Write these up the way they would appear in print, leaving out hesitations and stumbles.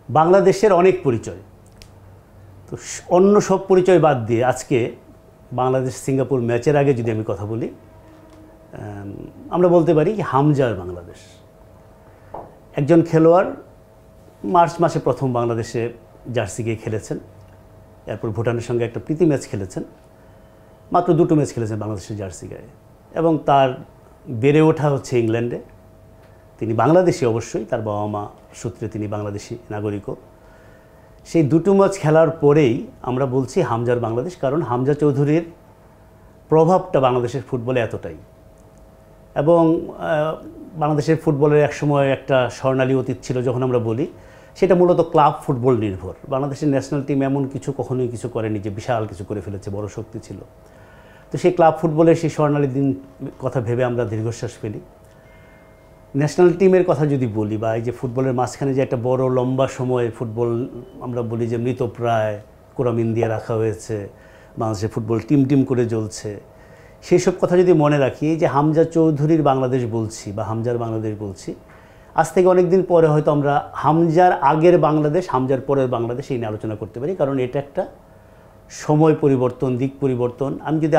বাংলাদেশের অনেক পরিচয়, তো অন্য সব পরিচয় বাদ দিয়ে আজকে বাংলাদেশ সিঙ্গাপুর ম্যাচের আগে যদি আমি কথা বলি, আমরা বলতে পারি হামজার বাংলাদেশ। একজন খেলোয়াড় মার্চ মাসে প্রথম বাংলাদেশে জার্সি গিয়ে খেলেছেন, এরপর ভুটানের সঙ্গে একটা প্রীতি ম্যাচ খেলেছেন, মাত্র 2টো ম্যাচ খেলেছেন বাংলাদেশের জার্সি গায়ে, এবং তার বেড়ে ওঠা হচ্ছে ইংল্যান্ডে। তিনি বাংলাদেশি অবশ্যই, তার বাবা মা সূত্রে তিনি বাংলাদেশি নাগরিকও। সেই 2টো ম্যাচ খেলার পরেই আমরা বলছি হামজার বাংলাদেশ, কারণ হামজা চৌধুরীর প্রভাবটা বাংলাদেশের ফুটবলে এতটাই। এবং বাংলাদেশের ফুটবলের একসময় একটা স্বর্ণালী অতীত ছিল যখন আমরা বলি, সেটা মূলত ক্লাব ফুটবল নির্ভর। বাংলাদেশের ন্যাশনাল টিম এমন কিছু কখনোই কিছু করেনি যে বিশাল কিছু করে ফেলেছে, বড় শক্তি ছিল। তো সেই ক্লাব ফুটবলের সেই স্বর্ণালী দিন কথা ভেবে আমরা দীর্ঘশ্বাস ফেলি। ন্যাশনাল টিমের কথা যদি বলি, বা এই যে ফুটবলের মাঝখানে যে একটা বড় লম্বা সময় ফুটবল আমরা বলি যে মৃতপ্রায় কোরামিন দিয়ে রাখা হয়েছে, বাংলাদেশের ফুটবল টিম করে জ্বলছে, সেই সব কথা যদি মনে রাখি, যে হামজা চৌধুরীর বাংলাদেশ বলছি বা হামজার বাংলাদেশ বলছি, আজ থেকে অনেক দিন পরে হয়তো আমরা হামজার আগের বাংলাদেশ, হামজার পরের বাংলাদেশ এই নিয়ে আলোচনা করতে পারি, কারণ এটা একটা সময় পরিবর্তন, দিক পরিবর্তন। আমি যদি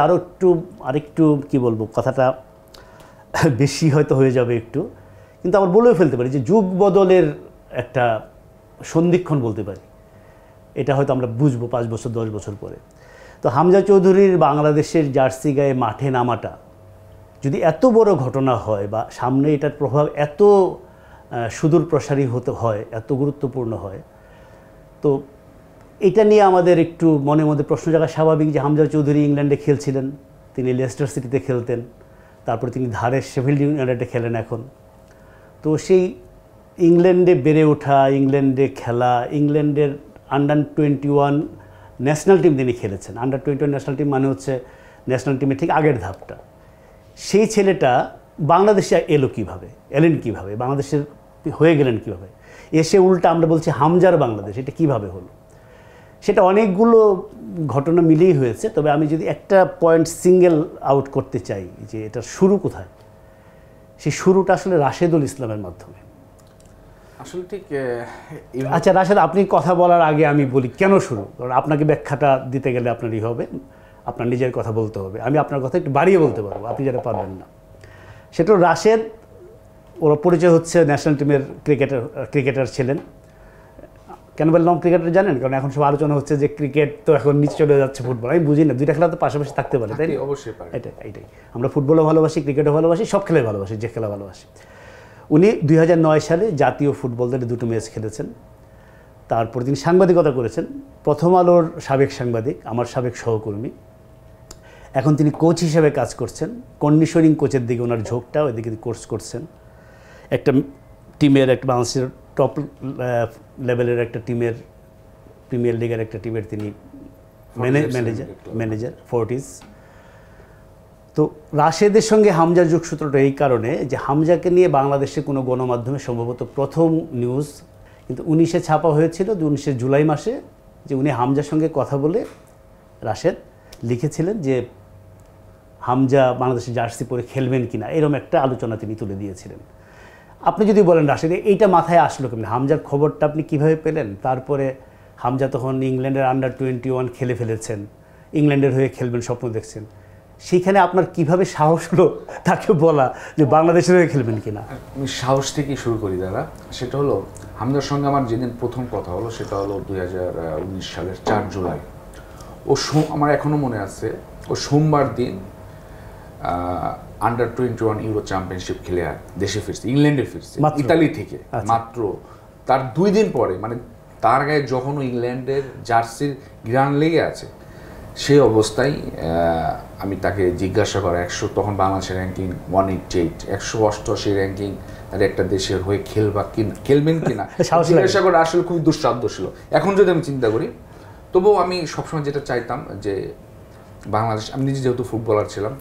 আরেকটু কি বলবো, কথাটা বেশি হয়তো হয়ে যাবে একটু, কিন্তু আবার বলেও ফেলতে পারি যে যুগ বদলের একটা সন্ধিক্ষণ বলতে পারি। এটা হয়তো আমরা বুঝবো 5 বছর 10 বছর পরে। তো হামজা চৌধুরীর বাংলাদেশের জার্সি গায়ে মাঠে নামাটা যদি এত বড় ঘটনা হয়, বা সামনে এটার প্রভাব এত সুদূর প্রসারী হতে হয়, এত গুরুত্বপূর্ণ হয়, তো এটা নিয়ে আমাদের একটু মনের মধ্যে প্রশ্ন জাগা স্বাভাবিক যে হামজা চৌধুরী ইংল্যান্ডে খেলছিলেন, তিনি লেস্টার সিটিতে খেলতেন, তারপরে তিনি ধারে শেফিল্ড ইউনাইটেডে খেলেন এখন। তো সেই ইংল্যান্ডে বেড়ে ওঠা, ইংল্যান্ডে খেলা, ইংল্যান্ডের আন্ডার-21 ন্যাশনাল টিম তিনি খেলেছেন। আন্ডার-21 ন্যাশনাল টিম মানে হচ্ছে ন্যাশনাল টিমের ঠিক আগের ধাপটা। সেই ছেলেটা বাংলাদেশে এলেন কীভাবে, বাংলাদেশের হয়ে গেলেন কীভাবে, এসে উল্টা আমরা বলছি হামজার বাংলাদেশ, এটা কীভাবে হলো? সেটা অনেকগুলো ঘটনা মিলেই হয়েছে। তবে আমি যদি একটা পয়েন্ট সিঙ্গেল আউট করতে চাই, যে এটা শুরু কোথায়, সেই শুরুটা আসলে রাশেদুল ইসলামের মাধ্যমে। আসলে ঠিক। আচ্ছা রাশেদ, আপনি কথা বলার আগে আমি বলি কেন শুরু, কারণ আপনাকে ব্যাখ্যাটা দিতে গেলে আপনারই হবে, আপনার নিজের কথা বলতে হবে। আমি আপনার কথা একটু বাড়িয়ে বলতে পারবো, আপনি যেটা পারবেন না। সেটা রাশেদ, ওরা পরিচয় হচ্ছে ন্যাশনাল টিমের ক্রিকেটার ছিলেন। কেন বললাম ক্রিকেটার জানেন? কারণ এখন সব আলোচনা হচ্ছে যে ক্রিকেট তো এখন নিচে চলে যাচ্ছে ফুটবল। আমি বুঝি না, দুইটা খেলা তো পাশাপাশি থাকতে পারে, তাই না? অবশ্যই পারে। এটাই আমরা ফুটবলও ভালোবাসি, ক্রিকেটও ভালোবাসি, সব খেলাই ভালোবাসি, যে খেলা ভালোবাসি। উনি 2009 সালে জাতীয় ফুটবল দলে 2টো ম্যাচ খেলেছেন। তারপর তিনি সাংবাদিকতা করেছেন, প্রথম আলোর সাবেক সাংবাদিক, আমার সাবেক সহকর্মী। এখন তিনি কোচ হিসেবে কাজ করছেন, কন্ডিশনিং কোচের দিকে ওনার ঝোঁকটা, ওইদিকে কোর্স করছেন। একটা টিমের, একটা বাংলাদেশের টপ লেভেলের একটা টিমের, প্রিমিয়ার লিগের একটা টিমের তিনি ম্যানেজার ফোর্টিস। তো রাশেদের সঙ্গে হামজার যোগসূত্রটা এই কারণে যে হামজাকে নিয়ে বাংলাদেশে কোনো গণমাধ্যমে সম্ভবত প্রথম নিউজ কিন্তু 19-এ ছাপা হয়েছিল, 19 জুলাই মাসে, যে উনি হামজার সঙ্গে কথা বলে রাশেদ লিখেছিলেন যে হামজা বাংলাদেশের জার্সি পরে খেলবেন কিনা, এরকম একটা আলোচনা তিনি তুলে দিয়েছিলেন। আপনি যদি বলেন রাশেদ এইটা মাথায় আসলো কেমন, হামজার খবরটা আপনি কীভাবে পেলেন? তারপরে হামজা তখন ইংল্যান্ডের আন্ডার-21 খেলে ফেলেছেন, ইংল্যান্ডের হয়ে খেলবেন স্বপ্ন দেখছেন, সেইখানে আপনার কিভাবে সাহস হলো তাকে বলা যে বাংলাদেশের হয়ে খেলবেন কিনা? আমি সাহস থেকেই শুরু করি দাদা। সেটা হলো হামজার সঙ্গে আমার যেদিন প্রথম কথা হলো সেটা হলো 2019 সালের 4 জুলাই। আমার এখনও মনে আছে, ও সোমবার দিন আন্ডার-21 ইউরো চ্যাম্পিয়নশিপ খেলে দেশে ফিরছে, ইংল্যান্ডে ফিরছে ইতালি থেকে মাত্র। তার 2 দিন পরে, মানে তার গায়ে যখন ইংল্যান্ডের জার্সির গ্রান লেগে আছে, সেই অবস্থায় আমি তাকে জিজ্ঞাসা করা, তখন বাংলাদেশের র্যাঙ্কিং 188, 188 র্যাঙ্কিং, আর একটা দেশের হয়ে খেলবেন কিনা জিজ্ঞাসা করা আসলে খুবই দুঃসাধ্য ছিল। এখন যদি আমি চিন্তা করি, তবুও আমি সবসময় যেটা চাইতাম যে বাংলাদেশ, আমি নিজে যেহেতু ফুটবলার ছিলাম,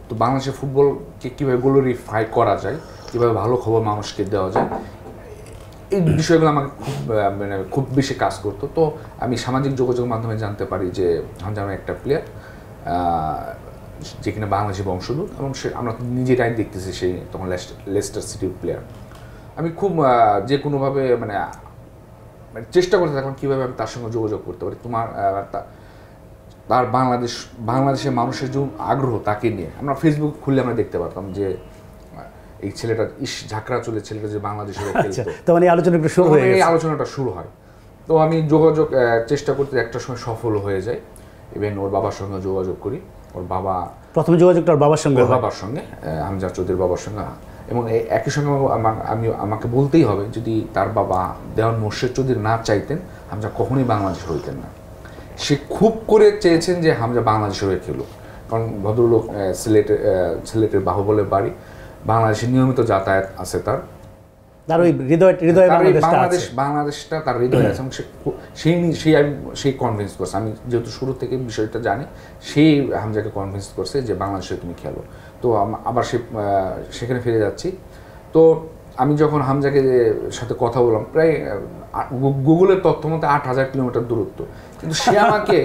তো বাংলাদেশের ফুটবলকে কীভাবে গ্লোরিফাই করা যায়, কীভাবে ভালো খবর মানুষকে দেওয়া যায়, এই বিষয়গুলো আমাকে খুব বেশি কাজ করতো। তো আমি সামাজিক যোগাযোগের মাধ্যমে জানতে পারি যে হামজা একটা প্লেয়ার, যেখানে বাংলাদেশি বংশোদ্ভূত, এবং আমরা নিজেরাই দেখতেছি সেই তখন লেস্টার সিটির প্লেয়ার। আমি খুব যে কোনোভাবে চেষ্টা করতে থাকলাম কীভাবে আমি তার সঙ্গে যোগাযোগ করতে পারি, তার বাংলাদেশের মানুষের যে আগ্রহ তাকে নিয়ে আমরা ফেসবুক খুললে আমরা দেখতে পারতাম যে এই ছেলেটা ঝাঁকড়া চলে ছেলেটা যে বাংলাদেশের এই আলোচনাটা শুরু হয়। তো আমি যোগাযোগ চেষ্টা করতে একটা সময় সফল হয়ে যায়, ইভেন ওর বাবার সঙ্গে যোগাযোগ করি। ওর বাবা প্রথম যোগাযোগটা ওর বাবার সঙ্গে হামজা চৌধুরীর বাবার সঙ্গে, এবং একই সঙ্গে আমাকে বলতেই হবে যদি তার বাবা দেওয়ান মোর্শেদ চৌধুরী না চাইতেন হামজা কখনোই বাংলাদেশ হইতেন না। সে খুব করে চেয়েছেন যে হামজা বাংলাদেশের হয়ে খেলুক, কারণ ভদ্রলোক সিলেটের বাহুবলের বাড়ি, বাংলাদেশে নিয়মিত যাতায়াত আছে তার ওই হৃদয় বাংলাদেশটা তার হৃদয় আছে, এবং সেই কনভিন্স করছে। আমি যেহেতু শুরু থেকে বিষয়টা জানি, সেই হামজাকে কনভিন্স করছে যে বাংলাদেশে তুমি খেলো। তো আবার সেখানে ফিরে যাচ্ছি। তো আমি যখন হামজাকে সাথে কথা বললাম, প্রায় গুগলের তথ্য মতে 8,000 কিলোমিটার দূরত্ব, কিন্তু সে আমাকে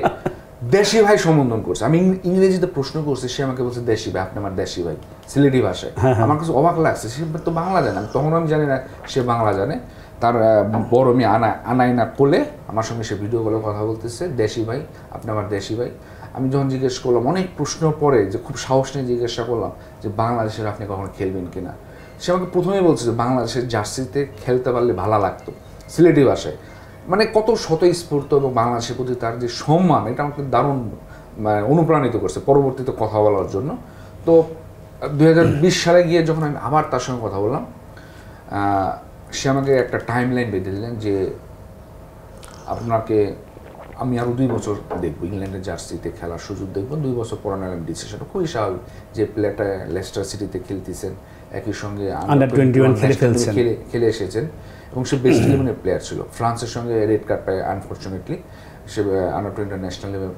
দেশি ভাই সম্বোধন করছে। আমি ইংরেজিতে প্রশ্ন করছি, সে আমাকে বলছে দেশি ভাই, আপনি আমার দেশি ভাই, সিলেটি ভাষায়। আমার কাছে অবাক লাগছে, সে তো বাংলা জানে, তখন আমি জানি না সে বাংলা জানে। তার বড় মেয়ে আনাইনা কোলে আমার সঙ্গে সে ভিডিও কলে কথা বলতেছে, দেশি ভাই, আপনি আমার দেশি ভাই। আমি যখন জিজ্ঞেস করলাম, অনেক প্রশ্ন পরে যে খুব সাহস নিয়ে জিজ্ঞাসা করলাম যে বাংলাদেশের আপনি কখনো খেলবেন কিনা, সে আমাকে প্রথমেই বলছে যে বাংলাদেশের জার্সিতে খেলতে পারলে ভালো লাগতো, সিলেটি ভাষায়। মানে কত স্বতঃস্ফূর্ত এবং বাংলাদেশের প্রতি তার যে সম্মান, এটা আমাকে দারুণ অনুপ্রাণিত করছে পরবর্তীতে কথা বলার জন্য। তো 2020 সালে গিয়ে যখন আমি আবার তার সঙ্গে কথা বললাম, সে আমাকে একটা টাইম লাইন বেঁধে দিলেন যে আপনাকে আমি আরও 2 বছর দেখবো, ইংল্যান্ডের জার্সিতে খেলার সুযোগ দেখবো, 2 বছর পর নিলাম ডিসিশন। খুবই স্বাভাবিক যে প্লেয়ারটা লেস্টার সিটিতে খেলতেছেন, একই সঙ্গে খেলে এসেছেন, এবং সে বেস্ট ইলেভেনের প্লেয়ার ছিল। ফ্রান্সের সঙ্গে রেড কার্ড পায় আনফর্চুনেটলি, সে আন্ডার-20 ন্যাশনাল লেভেল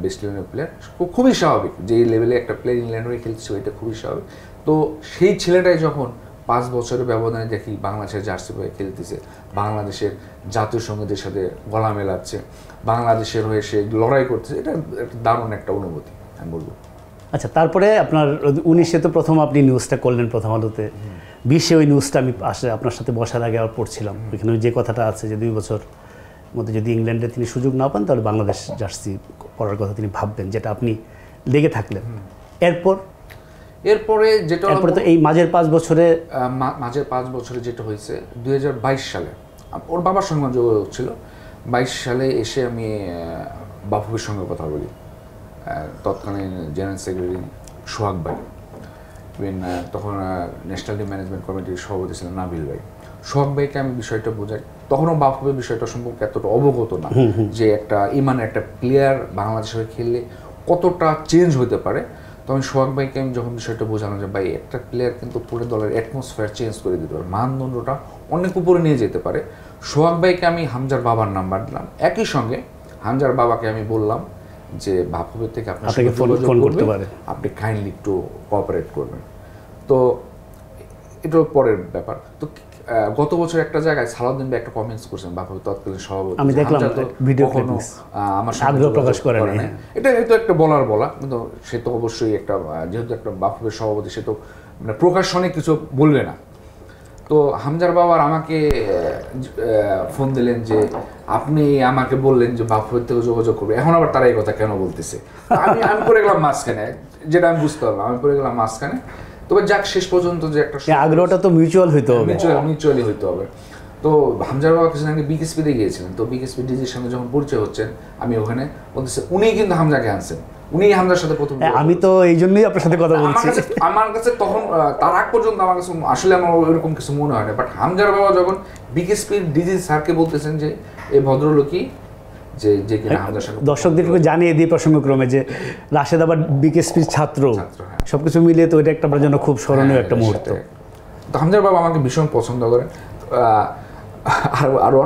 বেস্ট ইলেভেনের প্লেয়ার। খুবই স্বাভাবিক যে এই লেভেলে একটা প্লেয়ার ইংল্যান্ড হয়ে খেলছে, এটা খুবই স্বাভাবিক। তো সেই ছেলেটাই যখন 5 বছরের ব্যবধানে দেখি বাংলাদেশের জার্সি হয়ে খেলতেছে, বাংলাদেশের জাতীয় সঙ্গীতের সাথে গলা মেলাচ্ছে, বাংলাদেশের হয়ে সে লড়াই করতেছে, এটা একটা দারুণ একটা অনুভূতি আমি বলবো। আচ্ছা, তারপরে আপনার 19-এ তো প্রথম আপনি নিউজটা করলেন প্রথম আলোতে, 20-এ ওই নিউজটা আমি আপনার সাথে বসার আগে আবার পড়ছিলাম, ওইখানে যে কথাটা আছে যে 2 বছর মধ্যে যদি ইংল্যান্ডে তিনি সুযোগ না পান তাহলে বাংলাদেশ জার্সি পরার কথা তিনি ভাববেন, যেটা আপনি লেগে থাকলেন। এরপরে তো এই মাঝের 5 বছরে যেটা হয়েছে 2022 সালে ওর বাবার সঙ্গে যোগাযোগ ছিল। 22 সালে এসে আমি বাফুফের সঙ্গে কথা বলি, তৎকালীন জেনারেল সেক্রেটারি সোহাগ ভাই, তখন ন্যাশনাল টিম ম্যানেজমেন্ট কমিটির সভাপতি ছিলেন নাবিল ভাই। সোহাগ ভাইকে আমি বিষয়টা বোঝাই, তখনও বাফুফের বিষয়টা সম্পর্কে এতটা অবগত না যে একটা একটা প্লেয়ার বাংলাদেশে খেললে কতটা চেঞ্জ হতে পারে। তখন সোহাগ ভাইকে আমি যখন বিষয়টা বোঝানো যে ভাই একটা প্লেয়ার কিন্তু পুরো দলের অ্যাটমসফিয়ার চেঞ্জ করে দিতে পারে, মানদণ্ডটা অনেক উপরে নিয়ে যেতে পারে। সোহাগ ভাইকে আমি হামজার বাবার নাম্বার দিলাম, একই সঙ্গে হামজার বাবাকে আমি বললাম যে বাফুফের থেকে আপনাকে ফোন করতে পারে, আপনি কাইন্ডলি একটু কোঅপারেট করবেন। তো এটাও পরের ব্যাপার। তো গত বছর একটা জায়গায় সালাউদ্দিন ভাই একটা কমেন্টস করছেন, বাফুফের তৎকালীন সভাপতি, আমি দেখলাম ভিডিও ক্লিপ, আমার আগ্রহ প্রকাশ করে না, এটা হয়তো একটা বলা, কিন্তু সে তো অবশ্যই একটা, যেহেতু একটা বাফুফের সভাপতি, সে তো মানে প্রকাশনে কিছু বলবে না। তো হামজার বাবার আমাকে ফোন দিলেন যে আপনি আমাকে বললেন যে বাফুফের থেকে যোগাযোগ করবে, এখন আবার তারা এই কথা কেন বলতেছে। আমি পড়ে গেলাম মাঝখানে, যেটা আমি বুঝতে পারলাম, আমি পড়ে গেলাম মাঝখানে। তবে যাক, শেষ পর্যন্ত যে একটা আগ্রহটা তো মিউচুয়ালি হইতে হবে। তো হামজার বাবা কিছুদিন আগে বিকেএসপিতে গিয়েছিলেন, তো বিকেএসপি ডিজির সঙ্গে যখন পরিচয় হচ্ছেন, আমি ওখানে বলতেছে উনি কিন্তু হামজাকে আনছেন, উনি হামজার সাথে প্রথম। আমি তো এই জন্যই আপনার সাথে কথা বলছি। আমার কাছে তখন তার আগ পর্যন্ত আমার কাছে আসলে আমার ওইরকম কিছু মনে হয় না, বাট হামজার বাবা যখন বিকেএসপির ডিজি স্যারকে বলতেছেন যে এই ভদ্রলোকই যে কিনা হামজার সাথে, দর্শকদেরকে জানিয়ে দিয়ে প্রসঙ্গক্রমে যে রাশেদ আবার বিকেএসপির ছাত্র, সবকিছু মিলিয়ে তো এটা একটা জন্য খুব স্মরণীয় একটা মুহূর্ত। তো হামজার বাবা আমাকে ভীষণ পছন্দ করেন। আরো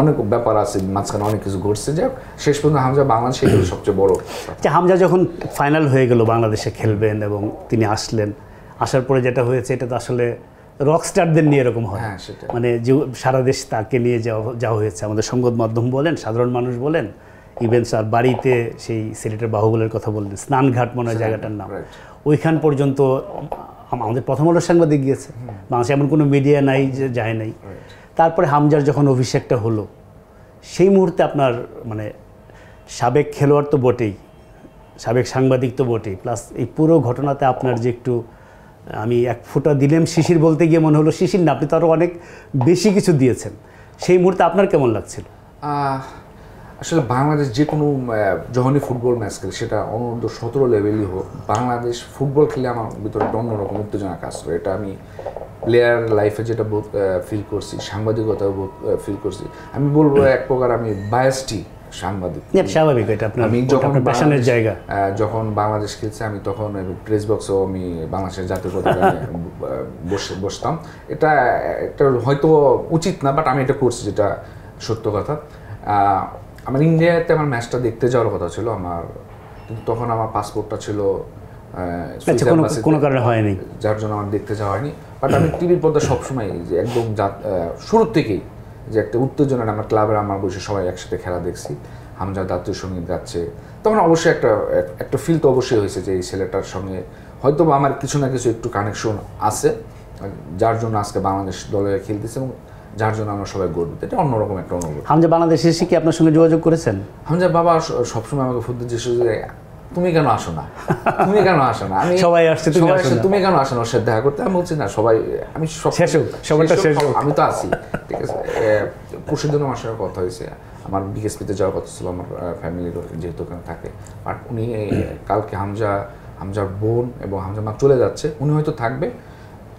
অনেক ব্যাপার আছে, মাঝখানে অনেক কিছু ঘটছে, যে শেষ পর্যন্ত হামজা বাংলাদেশে সবচেয়ে বড়। হামজা যখন ফাইনাল হয়ে গেল বাংলাদেশে খেলবেন এবং তিনি আসার পরে যেটা হয়েছে, এটা তো আসলে রকস্টারদের নিয়ে এরকম হয়, মানে যে সারা দেশ তাকে নিয়ে যাওয়া হয়েছে, আমাদের সংবাদ মাধ্যম বলেন, সাধারণ মানুষ বলেন, ইভেন স্যার বাড়িতে সেই সিলেটের বাহুবলের কথা বললেন, স্নানঘাট মনে হয় জায়গাটার নাম, ওইখান পর্যন্ত আমাদের প্রথম আলোর সাংবাদিক গিয়েছে, বাংলাদেশে এমন কোনো মিডিয়া নাই যে যায় নাই। তারপরে হামজার যখন অভিষেকটা হলো সেই মুহূর্তে আপনার মানে সাবেক খেলোয়াড় তো বটেই, সাবেক সাংবাদিক তো বটেই, প্লাস এই পুরো ঘটনাতে আপনার যে একটু আমি এক ফোঁটা দিলেম শিশির বলতে গিয়ে মনে হলো শিশির না, আপনি তো আরও অনেক বেশি কিছু দিয়েছেন, সেই মুহূর্তে আপনার কেমন লাগছিল? আসলে বাংলাদেশ যে কোনো যখনই ফুটবল ম্যাচ খেলে, সেটা অনূর্ধ্ব 17 লেভেলই হোক, বাংলাদেশ ফুটবল খেলে আমার ভিতরে একটা অন্যরকম উত্তেজনা কাজ করে। এটা আমি প্লেয়ার লাইফে যেটা বহুত ফিল করছি, সাংবাদিকতাও বহুত ফিল করছি। আমি বলবো এক প্রকার আমি বায়াসটি সাংবাদিক। স্বাভাবিক, এটা আপনার আমি যখন প্যাশনের জায়গা। যখন বাংলাদেশ খেলছে আমি তখন প্রেস বক্সেও আমি বাংলাদেশের জাতীয় পতাকা বসতাম। এটা একটা হয়তো উচিত না, বাট আমি এটা করছি, যেটা সত্য কথা। আমার ইন্ডিয়াতে আমার ম্যাচটা দেখতে যাওয়ার কথা ছিল আমার, কিন্তু তখন আমার পাসপোর্টটা ছিল কোনো কারণে হয়নি, যার জন্য আমার দেখতে যাওয়া হয়নি। বাট আমি টিভির পর্দা সবসময় যে একদম শুরুর থেকেই যে একটা উত্তেজনা, আমার ক্লাবের আমার বসে সবাই একসাথে খেলা দেখছি, হামজা জাতীয় সঙ্গীত গাচ্ছে, তখন অবশ্যই একটা ফিল তো অবশ্যই হয়েছে যে এই ছেলেটার সঙ্গে হয়তো আমার কিছু না কিছু একটু কানেকশন আছে, যার জন্য আজকে বাংলাদেশ দলে খেলতেছে এবং যার জন্য আমরা সবাই গর্বিত। এটা অন্যরকম একটা অনুভূতি। হামজা বাংলাদেশে এসে কি আপনার সঙ্গে যোগাযোগ করেছেন? হামজা বাবা সবসময় আমাকে ফুটবল যে তুমি কেন আসো না, তুমি কেন আসো না, আমি সবাই আসছে, তুমি কেন আসো না ওর সাথে দেখা করতে? আমি বলছি না, সবাই আমি আমি তো আছি, ঠিক আছে। পরশুর দিন আমার সঙ্গে কথা হয়েছে, আমার বিকেএসপিতে যাওয়ার কথা ছিল আমার ফ্যামিলির, যেহেতু ওখানে থাকে। বাট উনি কালকে হামজার বোন এবং হামজা মা চলে যাচ্ছে, উনি হয়তো থাকবে,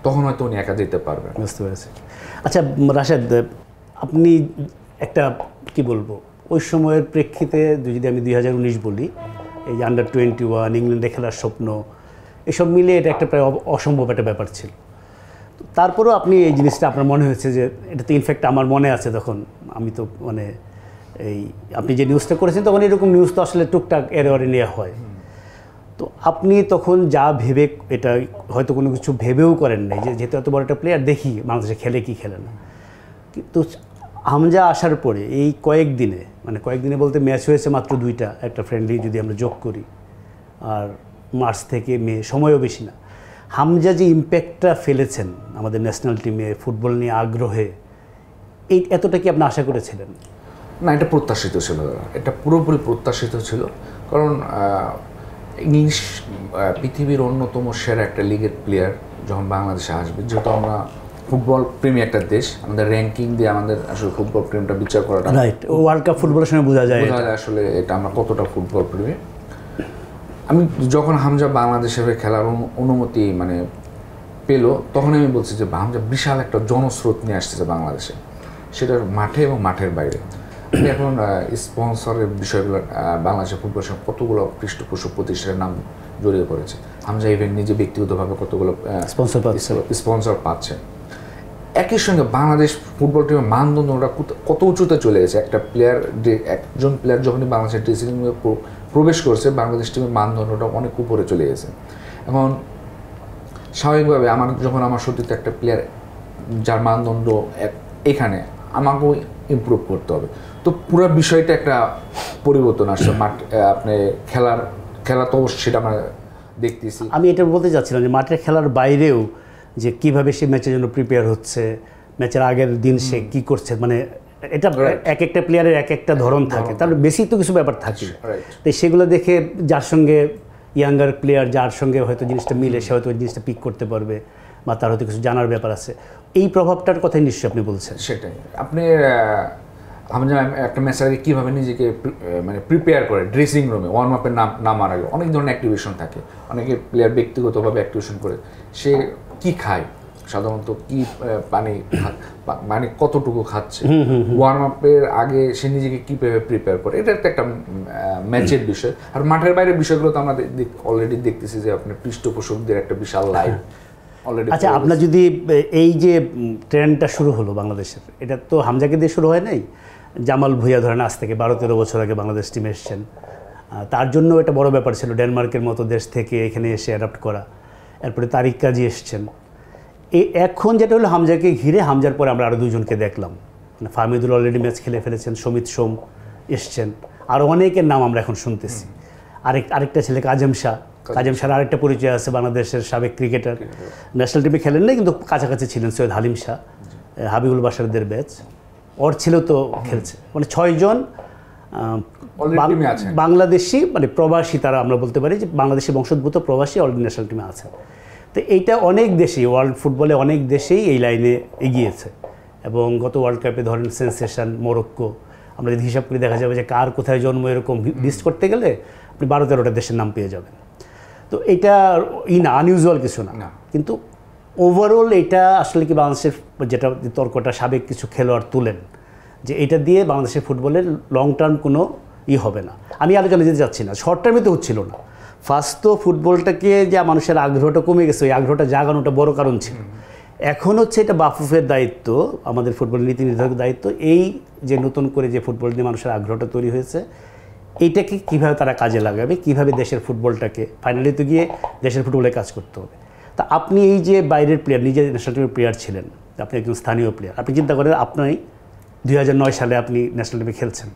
তখন হয়তো উনি একা যেতে পারবেন। বুঝতে পেরেছি। আচ্ছা রাশেদ, আপনি একটা কি বলবো, ওই সময়ের প্রেক্ষিতে যদি আমি 2019 বলি, এই যে আন্ডার 21 ইংল্যান্ডে খেলার স্বপ্ন, এসব মিলে এটা একটা প্রায় অসম্ভব একটা ব্যাপার ছিল। তারপরেও আপনি এই জিনিসটা আপনার মনে হয়েছে যে এটা তো ইনফ্যাক্ট আমার মনে আছে, তখন আমি তো মানে এই আপনি যে নিউজটা করেছেন তখন এরকম নিউজ তো আসলে টুকটাক এরে নেওয়া হয়, তো আপনি তখন যা ভেবে, এটা হয়তো কোনো কিছু ভেবেও করেন নাই যে যেহেতু এত বড় একটা প্লেয়ার, দেখি বাংলাদেশে খেলে কি খেলে না। কিন্তু হামজা আসার পরে এই কয়েকদিনে বলতে ম্যাচ হয়েছে মাত্র 2টা, একটা ফ্রেন্ডলি যদি আমরা যোগ করি, আর মার্চ থেকে মে, সময়ও বেশি না। হামজা যে ইম্প্যাক্টটা ফেলেছেন আমাদের ন্যাশনাল টিমে, ফুটবল নিয়ে আগ্রহে, এই এতটা কি আপনি আশা করেছিলেন? না, এটা প্রত্যাশিত ছিল, এটা পুরোপুরি প্রত্যাশিত ছিল। কারণ ইংলিশ পৃথিবীর অন্যতম সেরা একটা লিগের প্লেয়ার যখন বাংলাদেশে আসবে, যেহেতু আমরা ফুটবল প্রেমী একটা দেশ, আমাদের র্যাঙ্কিং দিয়ে আমাদের আসলে ফুটবল প্রেমটা বিচার করাটা, রাইট, ওয়ার্ল্ড কাপ ফুটবলের সঙ্গে বোঝা যায় আসলে এটা আমরা কতটা ফুটবল প্রেমী। আমি যখন হামজা বাংলাদেশের খেলার অনুমতি মানে পেল, তখন আমি বলছি যে হামজা বিশাল একটা জনস্রোত নিয়ে আসতেছে বাংলাদেশে, সেটার মাঠে এবং মাঠের বাইরে। এখন স্পন্সরের বিষয়গুলো বাংলাদেশের ফুটবলের সঙ্গে কতগুলো পৃষ্ঠপোষক প্রতিষ্ঠানের নাম জড়িয়ে পড়েছে। হামজা ইভেন্ট নিজে ব্যক্তিগতভাবে কতগুলো স্পন্সর পাচ্ছে। একই সঙ্গে বাংলাদেশ ফুটবল টিমের মানদণ্ডটা কত উঁচুতে চলে গেছে। একজন প্লেয়ার যখনই বাংলাদেশের ড্রেসিং রুমে প্রবেশ করছে, বাংলাদেশ টিমের মানদণ্ডটা অনেক উপরে চলে গেছে। এখন স্বাভাবিকভাবে যখন আমার সত্যিতে একটা প্লেয়ার যার মানদণ্ড এখানে, আমাকেও ইমপ্রুভ করতে হবে, তো পুরো বিষয়টা একটা পরিবর্তন আসছে। আপনি খেলা তো অবশ্যই সেটা আমরা দেখতেছি। আমি এটা বলতে চাচ্ছিলাম যে মাঠের খেলার বাইরেও যে কিভাবে সে ম্যাচের জন্য প্রিপেয়ার হচ্ছে, ম্যাচের আগের দিন সে কি করছে, মানে এটা এক একটা প্লেয়ারের এক একটা ধরন থাকে, তার বেশি তো কিছু ব্যাপার থাকে। তো সেগুলো দেখে যার সঙ্গে ইয়াঙ্গার প্লেয়ার, যার সঙ্গে হয়তো জিনিসটা মিলে, সে হয়তো ওই জিনিসটা পিক করতে পারবে, বা তার হয়তো কিছু জানার ব্যাপার আছে। এই প্রভাবটার কথাই নিশ্চয়ই আপনি বলছেন। সেটাই, আপনি হামজা একটা ম্যাচের আগে কীভাবে নিজেকে মানে প্রিপেয়ার করে, ড্রেসিং রুমে ওয়ার্ম আপের নামার আগে অনেক ধরনের অ্যাক্টিভেশন থাকে, অনেকে প্লেয়ার ব্যক্তিগতভাবে অ্যাক্টিভেশন করে, সে কি খায় সাধারণত, কি মানে কতটুকু খাচ্ছে, ওয়ার্ম আপের আগে সে নিজেকে কীভাবে প্রিপেয়ার করে, এটা একটা ম্যাচের বিষয়। আর মাঠের বাইরের বিষয়গুলো তো আমরা অলরেডি দেখতেছি যে আপনার পৃষ্ঠপোষকদের একটা বিশাল লাইভ অলরেডি। আচ্ছা, আপনার যদি এই যে ট্রেন্ডটা শুরু হলো বাংলাদেশের, এটা তো হামজাকে দিয়ে শুরু হয় নাই। জামাল ভুঁইয়া ধরেন আজ থেকে 12-13 বছর আগে বাংলাদেশ টিমে এসছেন, তার জন্য এটা বড় ব্যাপার ছিল ডেনমার্কের মতো দেশ থেকে এখানে এসে অ্যাডাপ্ট করা। এরপরে তারিক কাজী এসছেন। এখন যেটা হলো হামজাকে ঘিরে, হামজার পরে আমরা আরও 2জনকে দেখলাম, মানে ফাহমিদুল অলরেডি ম্যাচ খেলে ফেলেছেন, সমিত সোম এসছেন, আরও অনেকের নাম আমরা এখন শুনতেছি। আরেকটা ছেলে কাজেম শাহ আরেকটা পরিচয় আছে, বাংলাদেশের সাবেক ক্রিকেটার, ন্যাশনাল টিমে খেলেন না কিন্তু কাছাকাছি ছিলেন, সৈয়দ হালিম শাহ, হাবিবুল বাসারদের ব্যাচ, ওর ছিল তো খেলছে, মানে 6 জন বাংলাদেশি মানে প্রবাসী, তারা আমরা বলতে পারি যে বাংলাদেশি বংশোদ্ভূত প্রবাসী অলরেডি ন্যাশনাল টিমে আছে। তো এইটা অনেক দেশেই, ওয়ার্ল্ড ফুটবলে অনেক দেশেই এই লাইনে এগিয়েছে। এবং গত ওয়ার্ল্ড কাপে ধরেন সেন্সেশন মরক্কো, আমরা যদি হিসাব করে দেখা যাবে যে কার কোথায় জন্ম এরকম লিস্ট করতে গেলে আপনি 12-13টা দেশের নাম পেয়ে যাবেন। তো এটা আনইউজুয়াল কিছু না, কিন্তু ওভারঅল এটা আসলে কি বাংলাদেশের যেটা তর্কটা সাবেক কিছু খেলোয়াড় তুলেন যে এটা দিয়ে বাংলাদেশের ফুটবলের লং টার্ম কোনো হবে না। আমি আলোচনা যেতে যাচ্ছি না, শর্ট টার্মে তো হচ্ছিল না। ফার্স্ট তো ফুটবলটাকে যা মানুষের আগ্রহটা কমে গেছে, ওই আগ্রহটা জাগানোটা বড় কারণ ছিল। এখন হচ্ছে এটা বাফুফের দায়িত্ব, আমাদের ফুটবল নীতি নির্ধারকের দায়িত্ব, এই যে নতুন করে যে ফুটবল নিয়ে মানুষের আগ্রহটা তৈরি হয়েছে এইটাকে কীভাবে তারা কাজে লাগাবে, কীভাবে দেশের ফুটবলটাকে ফাইনালি তো গিয়ে দেশের ফুটবলে কাজ করতে হবে। তা আপনি এই যে বাইরের প্লেয়ার, নিজের ন্যাশনাল টিমের প্লেয়ার ছিলেন, আপনি একজন স্থানীয় প্লেয়ার, আপনি চিন্তা করেন আপনি 2009 সালে আপনি ন্যাশনাল টিমে খেলছেন,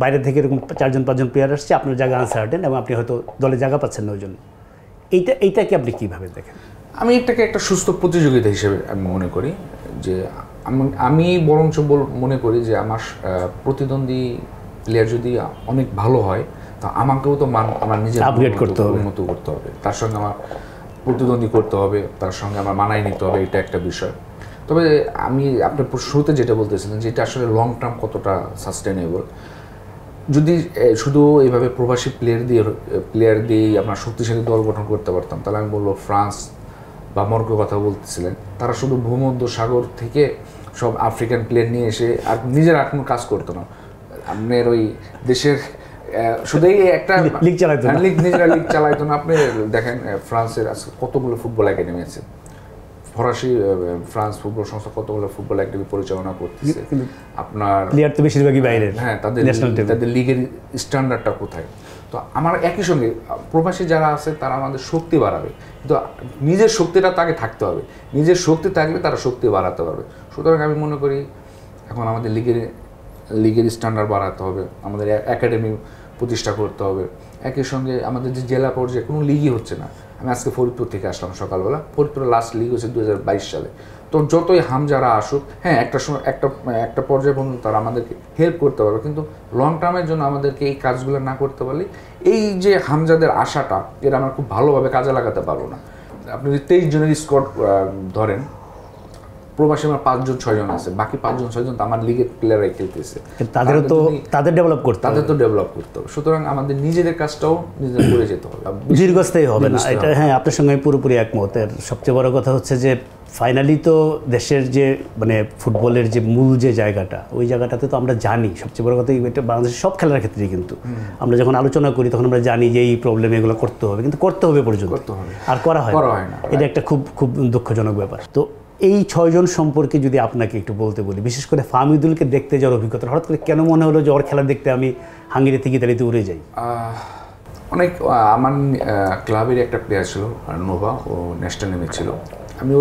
বাইরে থেকে এরকম 4-5 জন প্লেয়ার আসছে, আপনার জায়গা আনসার্টেন এবং আপনি হয়তো দলে জায়গা পাচ্ছেন না ওই জন্য। এইটাকে আপনি কীভাবে দেখেন? আমি এটাকে একটা সুস্থ প্রতিযোগিতা হিসেবে আমি মনে করি, যে আমি বরঞ্চ মনে করি যে আমার প্রতিদ্বন্দ্বী প্লেয়ার যদি অনেক ভালো হয় তা আমাকেও তো আমার নিজের আপগ্রেড করতে হবে, উন্নত করতে হবে, তার সঙ্গে আমার প্রতিদ্বন্দ্বী করতে হবে, তার সঙ্গে আমার মানায় নিতে হবে, এটা একটা বিষয়। তবে আমি আপনার শুরুতে যেটা বলতেছিলেন যে এটা আসলে লং টার্ম কতটা সাস্টেনেবল, যদি শুধু এইভাবে প্রবাসী প্লেয়ার দিয়েই আপনার শক্তিশালী দল গঠন করতে পারতাম, তাহলে আমি বলবো ফ্রান্স বা মরক্কোর কথা বলতেছিলেন, তারা শুধু ভূমধ্য সাগর থেকে সব আফ্রিকান প্লেয়ার নিয়ে এসে আর নিজের আর কোনো কাজ করতো না, আপনার ওই দেশের শুধু একটা লিগ চালাইতো না। আপনি দেখেন ফ্রান্সের আজকে কতগুলো ফুটবল একাডেমি আছে, ফরাসি ফ্রান্স ফুটবল সংস্থা কতগুলো ফুটবল একাডেমি পরিচালনা করতেছে, আপনার প্লেয়ার তো বেশিরভাগই বাইরের। হ্যাঁ, তাদের লিগের স্ট্যান্ডার্ডটা কোথায়? তো আমার একই সঙ্গে প্রবাসী যারা আছে তারা আমাদের শক্তি বাড়াবে, কিন্তু নিজের শক্তিটা তাকে থাকতে হবে, নিজের শক্তি থাকলে তারা শক্তি বাড়াতে পারবে। সুতরাং আমি মনে করি এখন আমাদের লিগের স্ট্যান্ডার্ড বাড়াতে হবে, আমাদের একাডেমি প্রতিষ্ঠা করতে হবে। একই সঙ্গে আমাদের যে জেলা পর্যায়ে কোনো লিগই হচ্ছে না। আমি আজকে ফরিদপুর থেকে আসলাম সকালবেলা, ফরিদপুরের লাস্ট লিগ হচ্ছে 2022 সালে। তো যতই হামজারা আসুক, হ্যাঁ একটা পর্যায়ে পর্যন্ত তারা আমাদেরকে হেল্প করতে পারবে, কিন্তু লং টার্মের জন্য আমাদেরকে এই কাজগুলো না করতে পারলে এই যে হামজাদের আশাটা এরা আমরা খুব ভালোভাবে কাজে লাগাতে পারবো না। আপনি যদি 23 জনের স্কোয়াড ধরেন, প্রবাসী আমার 5-6 জন আছে, বাকি 5-6 জন তো আমার লিগের প্লেয়াররাই খেলতেছে, তাদের ডেভেলপ করতে হবে। সুতরাং আমাদের নিজেদের কাজটাও নিজেদের করে যেতে হবে, দীর্ঘস্থায়ী হবে না এটা। হ্যাঁ, আপনার সঙ্গে আমি পুরোপুরি একমত। এর সবচেয়ে বড় কথা হচ্ছে যে ফাইনালি তো দেশের যে মানে ফুটবলের যে মূল যে জায়গাটা, ওই জায়গাটাতে তো আমরা জানি, সবচেয়ে বড় কথা এটা বাংলাদেশের সব খেলার ক্ষেত্রেই কিন্তু আমরা যখন আলোচনা করি তখন আমরা জানি যে এই প্রবলেম এগুলো করতে হবে, কিন্তু করতে হবে পর্যন্ত আর করা হয় না। এটা একটা খুব খুব দুঃখজনক ব্যাপার। তো এই 6 জন সম্পর্কে যদি আপনাকে একটু বলতে বলি, বিশেষ করে ফাহমিদুলকে দেখতে যাওয়ার অভিজ্ঞতা, হঠাৎ করে কেন মনে হলো যে ওর খেলা দেখতে আমি হাঙ্গেরি থেকে ইতালিতে উড়ে যাই? অনেক আমার ক্লাবের একটা প্লেয়ার ছিল নোভা, ও ন্যাশনাল টিমে ছিল। আমি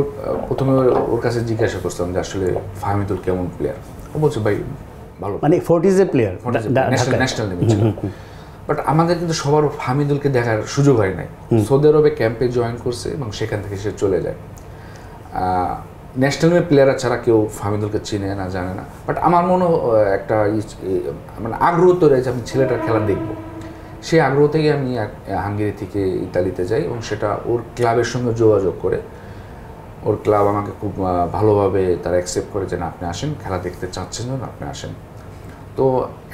প্রথমে ওর কাছে জিজ্ঞাসা করছিলাম যে আসলে ফাহমিদুল কেমন প্লেয়ার। ও বলছে ভাই ভালো, মানে ফোর্টিজে প্লেয়ার, ন্যাশনাল টিমে ছিল। বাট আমাদের কিন্তু সবার ফাহমিদুলকে দেখার সুযোগ হয় নাই। সৌদি আরবে ক্যাম্পে জয়েন করছে এবং সেখান থেকে সে চলে যায়। ন্যাশনাল প্লেয়াররা ছাড়া কেউ ফাহমিদুলকে চিনে না, জানে না। বাট আমার মনে একটা মানে আগ্রহ তো রয়েছে, আমি ছেলেটার খেলা দেখবো। সেই আগ্রহ থেকে আমি হাঙ্গেরি থেকে ইতালিতে যাই এবং সেটা ওর ক্লাবের সঙ্গে যোগাযোগ করে, ওর ক্লাব আমাকে খুব ভালোভাবে তারা অ্যাকসেপ্ট করে যে না আপনি আসেন, খেলা দেখতে চাচ্ছেন না আপনি আসেন। তো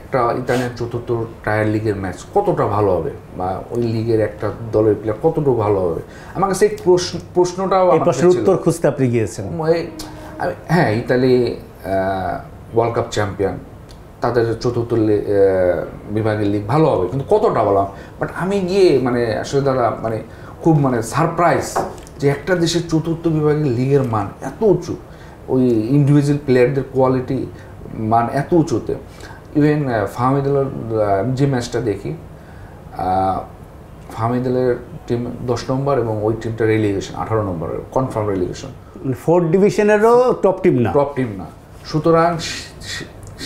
একটা ইতালিয়ান 4th টায়ার লিগের ম্যাচ কতটা ভালো হবে, বা ওই লিগের একটা দলের প্লেয়ার কতটুকু ভালো হবে, আমার কাছে প্রশ্নটাও উত্তর খুঁজতে আপনি গিয়েছেন। হ্যাঁ, ইতালি ওয়ার্ল্ড কাপ চ্যাম্পিয়ন, তাদের 4th বিভাগের লিগ ভালো হবে, কিন্তু কতটা ভালো। বাট আমি গিয়ে মানে আসলে দাদা মানে খুব মানে সারপ্রাইজ যে একটা দেশের 4th বিভাগের লিগের মান এত উঁচু, ওই ইন্ডিভিজুয়াল প্লেয়ারদের কোয়ালিটি মান এত উঁচুতে। ইভেন ফাহমিদুলের যে ম্যাচটা দেখি, ফাহমিদুলের টিম 10 নম্বর এবং ওই টিমটা রেলিগেশন 18 নম্বরের কনফার্ম রেলিগেশন, 4th ডিভিশনেরও টপ টিম না। সুতরাং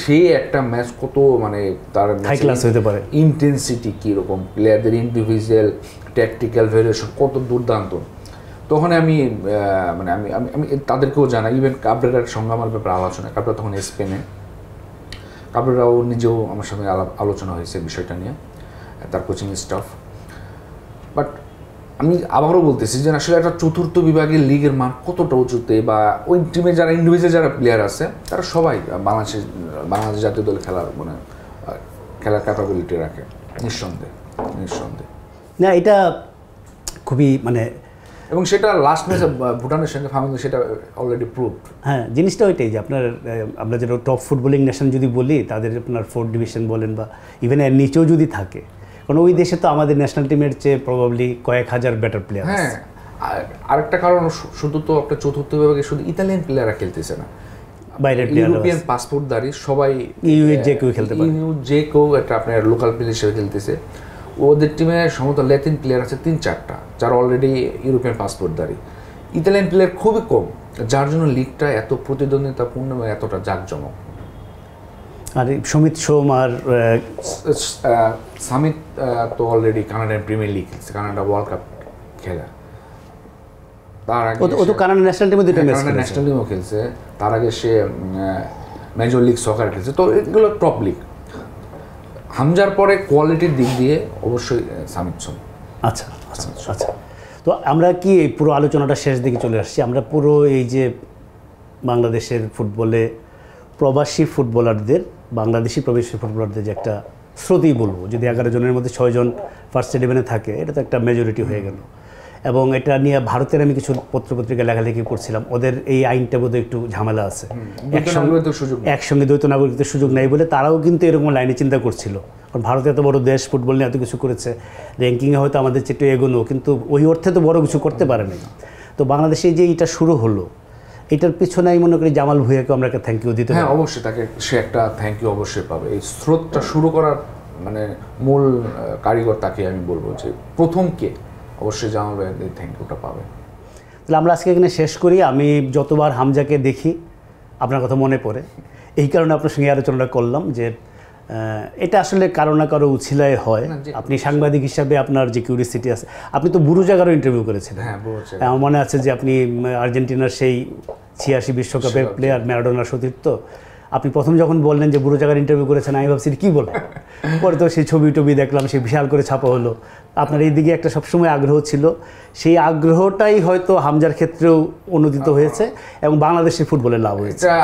সেই একটা ম্যাচ কত মানে তার হাই ক্লাস হতে পারে, ইন্টেন্সিটি কীরকম, প্লেয়ারদের ইন্ডিভিজুয়াল ট্যাকটিক্যাল ভেরিয়েশন কত দুর্দান্ত। তখন আমি মানে আমি তাদেরকেও জানাই। ইভেন কাবরেরার সঙ্গে আমার ব্যাপারে আলোচনা, কাবরেরা তখন স্পেনে, কাবরেরাও নিজেও আমার সঙ্গে আলোচনা হয়েছে বিষয়টা নিয়ে, তার কোচিং স্টাফ। বাট আমি আবারও বলতেছি যে আসলে একটা চতুর্থ বিভাগের লিগের মান কতটা উঁচুতে, বা ওই টিমে যারা ইন্ডিভিজুয়াল যারা প্লেয়ার আছে তারা সবাই বাংলাদেশ জাতীয় দলে খেলার ক্যাপাবিলিটি রাখে, নিঃসন্দেহে। না, এটা খুবই এবং সেটা লাস্ট ম্যাচে ভুটানের সঙ্গে ফাইনালে সেটা অলরেডি প্রুভড। হ্যাঁ, জিনিসটা ওইটাই যে আমরা যেটা টপ ফুটবলিং নেশন যদি বলি, তাদের আপনার 4th ডিভিশন বলেন বা ইভেন এর নিচেও যদি থাকে, কারণ ওই দেশে তো আমাদের ন্যাশনাল টিমের চেয়ে প্রবাবলি কয়েক হাজার বেটার প্লেয়ার। হ্যাঁ, আরেকটা কারণ শুধু তো একটা চতুর্থ বিভাগে শুধু ইতালিয়ান প্লেয়াররা খেলতেছে না, বাইরের প্লেয়ার, ইউরোপিয়ান পাসপোর্টধারী সবাই, যে কেউ খেলতে পারে, যে কেউ একটা আপনার লোকাল প্লেয়ার হিসেবে খেলতেছে। ওদের টিমে সম্ভবত ল্যাতিন প্লেয়ার আছে 3-4টা যারা অলরেডি ইউরোপিয়ান পাসপোর্টধারী। ইতালিয়ান প্লেয়ার খুবই কম, যার জন্য লিগটা এত প্রতিদ্বন্দ্বিতাপূর্ণ এবং এতটা জাঁকজমক। আর সমিত সোম আর সামিত তো অলরেডি কানাডিয়ান প্রিমিয়ার লিগ খেলছে, কানাডা ওয়ার্ল্ড কাপ খেলা। তার আগে ও তো কানাডা ন্যাশনাল টিমে দুটো ম্যাচ কানাডা ন্যাশনাল টিমও খেলছে, তার আগে সে মেজর লিগ সকার খেলছে। তো এগুলো টপ লিগ। হামজার পরে কোয়ালিটির দিক দিয়ে অবশ্যই সামিত সোম। আচ্ছা। তো আমরা কি এই পুরো আলোচনাটা শেষ দিকে চলে আসছি। আমরা পুরো এই যে বাংলাদেশের ফুটবলে প্রবাসী ফুটবলারদের, বাংলাদেশি প্রবাসী ফুটবলারদের যে একটা স্রোতই বলবো, যদি 11 জনের মধ্যে 6 জন ফার্স্ট 11-এ থাকে, এটা তো একটা মেজরিটি হয়ে গেল। এবং এটা নিয়ে ভারতের আমি কিছু পত্রপত্রিকা লেখালেখি করছিলাম, ওদের এই আইনটা বোধহয় একটু ঝামেলা আছে, একসঙ্গে দ্বৈত নাগরিকত্বের সুযোগ নেই বলে তারাও কিন্তু এরকম লাইনে চিন্তা করছিল। কারণ ভারত এত বড় দেশ, ফুটবল নিয়ে এত কিছু করেছে, র্যাঙ্কিংয়ে হয়তো আমাদের চেয়ে একটু এগোনো, কিন্তু ওই অর্থে তো বড় কিছু করতে পারেনি। তো বাংলাদেশে যে এটা শুরু হলো, এটার পিছনে আমি মনে করি জামাল ভুঁইয়াকে আমরা একটা থ্যাংক ইউ দিতে। হ্যাঁ, অবশ্যই তাকে সে একটা থ্যাংক ইউ অবশ্যই পাবে। এই স্রোতটা শুরু করার মূল কারিগর তাকে আমি বলবো যে প্রথম কে, অবশ্যই জামাল ভাই থ্যাংক ইউটা পাবে। তাহলে আমরা আজকে এখানে শেষ করি। আমি যতবার হামজাকে দেখি আপনার কথা মনে পড়ে, এই কারণে আপনার সঙ্গে আলোচনাটা করলাম যে এটা আসলে কারো না কারো উছিলায় হয়। আপনি সাংবাদিক হিসাবে আপনার যে কিউরিয়াসিটি আছে, আপনি তো বুরু জায়গারও ইন্টারভিউ করেছিলেন। আমার মনে আছে যে আপনি আর্জেন্টিনার সেই 86 বিশ্বকাপের প্লেয়ার ম্যারাডোনার সতীর্থ। আপনি প্রথম যখন বললেন যে বুড়ো জায়গার ইন্টারভিউ করেছেন, আমি ভাবছি কী বলবো, পরে তো সেই ছবি দেখলাম, সেই বিশাল করে ছাপা হলো। আপনার এই দিকে একটা সবসময় আগ্রহ ছিল, সেই আগ্রহটাই হয়তো হামজার ক্ষেত্রেও অনুদিত হয়েছে এবং বাংলাদেশের ফুটবলে লাভ হয়েছে। এটা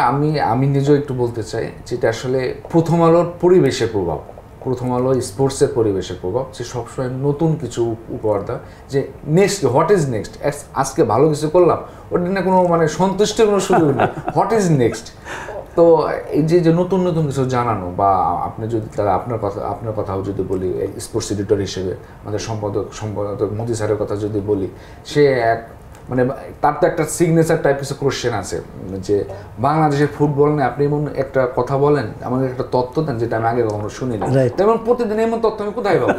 আমি নিজেও একটু বলতে চাই, যেটা আসলে প্রথম আলোর পরিবেশের প্রভাব, প্রথম আলো স্পোর্টসের পরিবেশের প্রভাব, যে সবসময় নতুন কিছু উপহার দেয়, যে নেক্সট হোয়াট ইজ নেক্সট। আজকে ভালো কিছু করলাম, ওটা না কোনো সন্তুষ্টির কোনো সুযোগ নেই, হোয়াট ইজ নেক্সট। তো এই যে নতুন কিছু জানানো, বা আপনি যদি তারা আপনার কথাও যদি বলি, স্পোর্টস এডিটর হিসেবে আমাদের সম্পাদক মোদি স্যারের কথা যদি বলি, সে এক তার তো একটা সিগনেচার টাইপ কিছু কোশ্চেন আছে যে বাংলাদেশের ফুটবল নিয়ে আপনি এমন একটা কথা বলেন, আমাকে একটা তথ্য দেন যেটা আমি আগে কখনো শুনিনি। তেমন প্রতিদিন এমন তথ্য আমি কোথায় পাবো?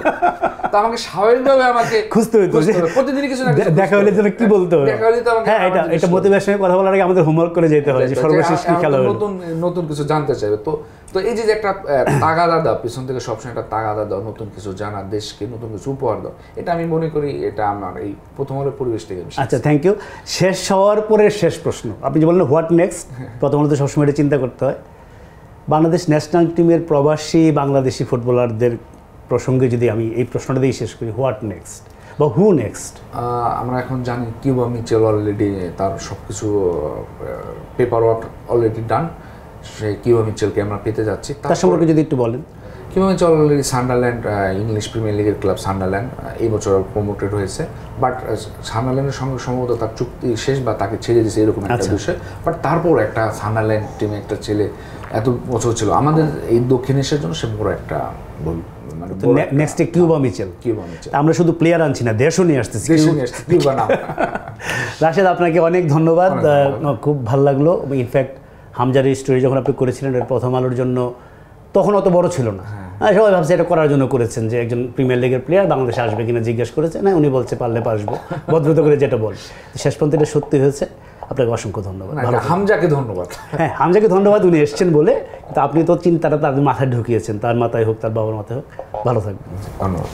তা আমাকে স্বাভাবিকভাবে আমাকে খুঁজতে হতো, প্রতিদিনই কিছু না দেখা হলে যেন কি বলতে হবে। হ্যাঁ, এটা মোটিভেশনের কথা বলার আগে আমাদের হোমওয়ার্ক করে যেতে হয় যে সর্বশেষ কি খেলা হলো, নতুন কিছু জানতে চাইবে। তো এই যে একটা তাগাদা দাও, পিছন থেকে সবসময় একটা তাগাদা দাও, নতুন কিছু জানা, দেশকে নতুন কিছু উপহার দাও, এটা আমি মনে করি এটা আমার এই প্রথম আলোর পরিবেশ থেকে। আচ্ছা, থ্যাংক ইউ। শেষ হওয়ার পরে শেষ প্রশ্ন, আপনি যে বললেন হোয়াট নেক্সট, প্রথমত সবসময় এটা চিন্তা করতে হয়। বাংলাদেশ ন্যাশনাল টিমের প্রবাসী বাংলাদেশি ফুটবলারদের প্রসঙ্গে যদি আমি এই প্রশ্নটা দিয়েই শেষ করি, হোয়াট নেক্সট বা হু নেক্সট? আমরা এখন জানি কিউবা মিচেল অলরেডি তার সব কিছু পেপার ওয়ার্ক অলরেডি ডান, সেই কিউবা মিচেলকে আমরা পেতে যাচ্ছি। তার সম্পর্কে যদি একটু বলেন। Cuba Mitchell already Sunderland, English premier লিগের ক্লাব সান্ডারল্যান্ড এই বছর প্রমোটেড হয়েছে, বাট সান্ডারল্যান্ডের সঙ্গে সম্ভবত তার চুক্তি শেষ বা তাকে ছেড়ে দিয়েছে এরকম একটা বিষয়। বাট তারপর একটা সান্ডারল্যান্ড টিমে একটা ছেলে এত বছর ছিল, আমাদের এই দক্ষিণ এশিয়ার জন্য সে বড় একটা নেক্সট কিউবা মিচেল। আমরা শুধু প্লেয়ার আনছি না, দেশও নিয়ে আসতেছি। রাশেদ, আপনাকে অনেক ধন্যবাদ, খুব ভালো লাগলো। ইনফ্যাক্ট হামজার এই স্টোরি যখন আপনি করেছিলেন প্রথম আলোর জন্য, তখন অত বড় ছিল না, সবাই ভাবছে এটা করার জন্য করেছেন যে একজন প্রিমিয়ার লিগের প্লেয়ার বাংলাদেশে আসবে কিনা জিজ্ঞেস করেছে, না উনি বলছে পারলে আসবো, ভদ্রতা করে যেটা বল। শেষ পর্যন্ত এটা সত্যি হয়েছে। আপনাকে অসংখ্য ধন্যবাদ। হামজাকে ধন্যবাদ। হ্যাঁ, হামজাকে ধন্যবাদ, উনি এসছেন বলে, কিন্তু আপনি তো চিন্তাটা তার মাথায় ঢুকিয়েছেন, তার মাথায় হোক তার বাবার মাথায় হোক। ভালো থাকবেন। ধন্যবাদ।